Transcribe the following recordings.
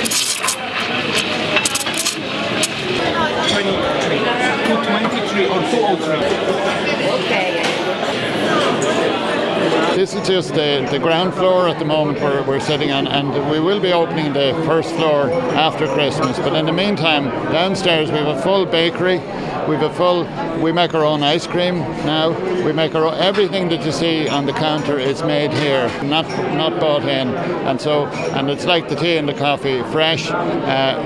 223 or 203. Okay. This is just the ground floor at the moment we're sitting on, and we will be opening the first floor after Christmas. But in the meantime, downstairs we have a full bakery. We make our own ice cream now. We make our own, everything that you see on the counter is made here, not bought in. And it's like the tea and the coffee, fresh,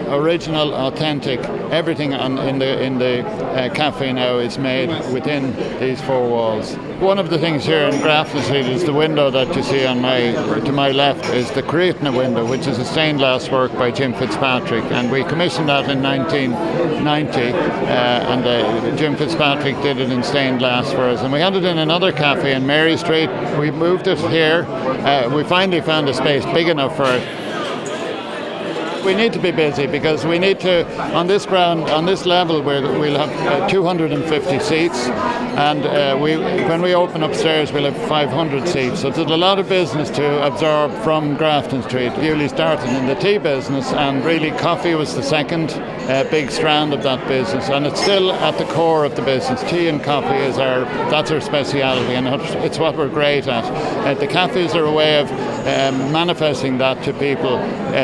original, authentic. Everything in the cafe now is made within these four walls. One of the things here in Grafton Street is the window that you see on to my left is the Creatina window, which is a stained glass work by Jim Fitzpatrick, and we commissioned that in 1990, and Jim Fitzpatrick did it in stained glass for us, and we had it in another cafe in Mary Street. We moved it here. We finally found a space big enough for it. We need to be busy because we need to, on this level, we'll have 250 seats, and when we open upstairs we'll have 500 seats. So there's a lot of business to absorb from Grafton Street. Bewley started in the tea business, and really coffee was the second big strand of that business, and it's still at the core of the business. Tea and coffee that's our speciality, and it's what we're great at. The cafes are a way of manifesting that to people,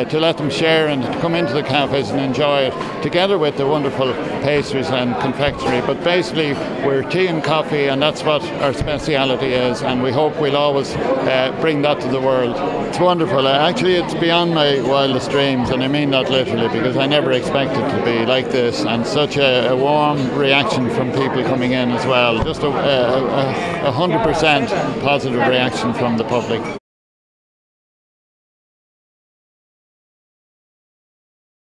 to let them share and to come into the cafes and enjoy it, together with the wonderful pastries and confectionery. But basically we're tea and coffee, and that's what our speciality is, and we hope we'll always bring that to the world. It's wonderful. Actually, it's beyond my wildest dreams, and I mean that literally, because I never expected it to be like this, and such a warm reaction from people coming in as well. Just a 100% positive reaction from the public.